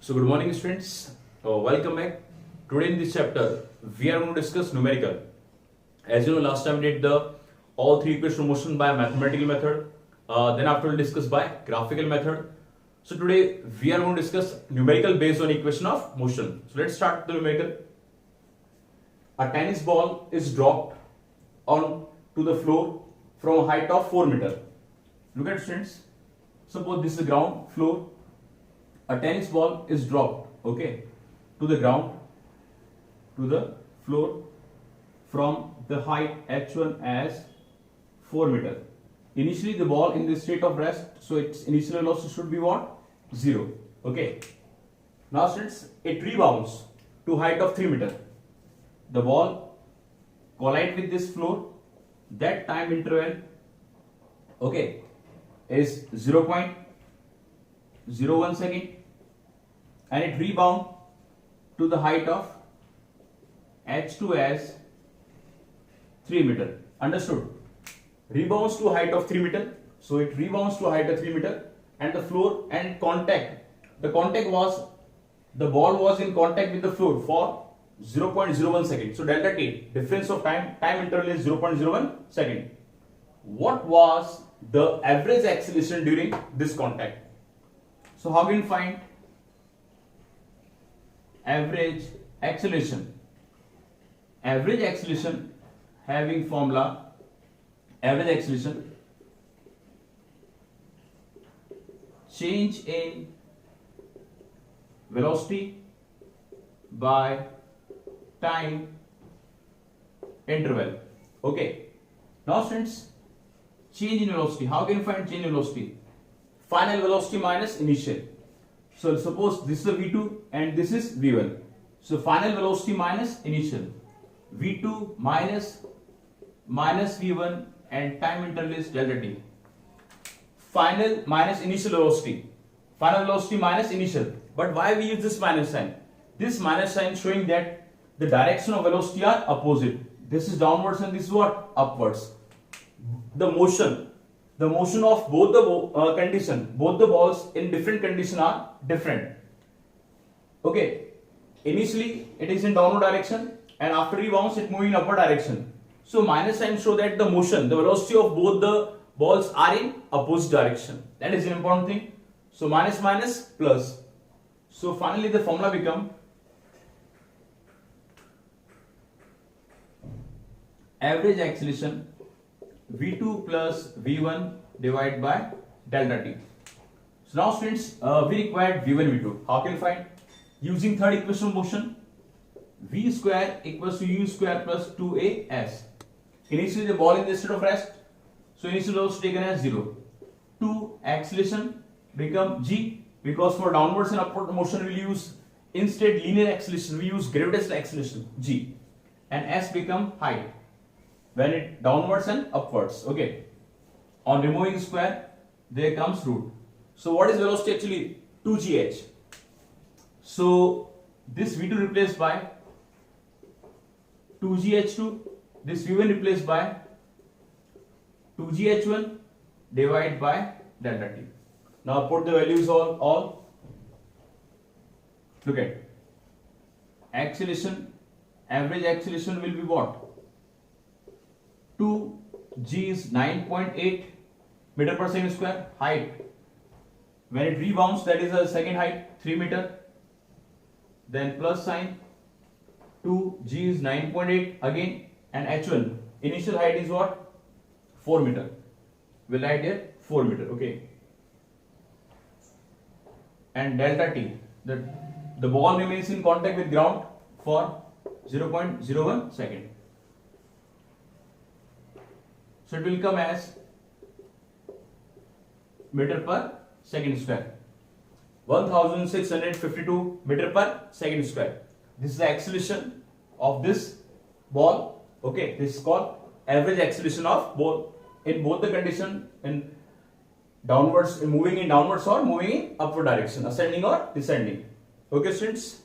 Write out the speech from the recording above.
So good morning students, welcome back. Today in this chapter we are going to discuss numerical. As you know, last time we did the all three equation of motion by mathematical method, then after we'll discuss by graphical method. So today we are going to discuss numerical based on equation of motion. So let's start the numerical. A tennis ball is dropped on to the floor from a height of 4 meter. Look at students, suppose this is the ground floor. A tennis ball is dropped, okay, to the ground, to the floor from the height h1 as 4 meter. Initially the ball in the state of rest, so its initial velocity should be what? 0. Okay. Now students, it rebounds to height of 3 meter. The ball collide with this floor. That time interval, okay, is 0.01 second, and it rebound to the height of h2 as 3 meter. Understood? Rebounds to height of 3 meter. So it rebounds to height of 3 meter, and the floor and contact. The contact was, the ball was in contact with the floor for 0.01 second. So delta t, difference of time interval is 0.01 second. What was the average acceleration during this contact? So how can you find average acceleration? Average acceleration having formula, average acceleration, change in velocity by time interval. Okay. Now students, change in velocity. How can you find change in velocity? Final velocity minus initial. So suppose this is a V2 and this is V1. So final velocity minus initial. V2 minus V1 and time interval is delta t. Final minus initial velocity. Final velocity minus initial. But why we use this minus sign? This minus sign showing that the direction of velocity are opposite. This is downwards and this is what? Upwards. The motion of both the both the balls in different condition are different. Okay, initially it is in downward direction, and after rebounds it moving in upward direction. So minus sign show that the motion, the velocity of both the balls are in opposite direction. That is an important thing. So minus minus plus. So finally the formula become average acceleration V2 plus V1 divided by delta t. So now students, we required V1, V2. How can you find? Using third equation of motion, V square equals to U square plus 2AS. Initially the ball in the state of rest, so initial velocity taken as 0. 2 acceleration become G, because for downwards and upward motion we will use, instead linear acceleration we use gravitational acceleration G, and S become height when it downwards and upwards. Okay, on removing square there comes root. So what is velocity actually? 2gh. So this v2 replaced by 2gh2, this v1 replaced by 2gh1 divided by delta t. Now put the values all. Look at acceleration, average acceleration will be what? 2g is 9.8 meter per second square. Height, when it rebounds, that is a second height 3 meter. Then plus sign, 2g is 9.8 again, and h1 initial height is what? 4 meter. We'll write here 4 meter. Okay. And delta t, the ball remains in contact with ground for 0.01 second. So it will come as meter per second square. 1652 meter per second square. This is the acceleration of this ball. Okay, this is called average acceleration of ball in both the condition, in downwards, moving in downwards or moving in upward direction, ascending or descending. Okay students.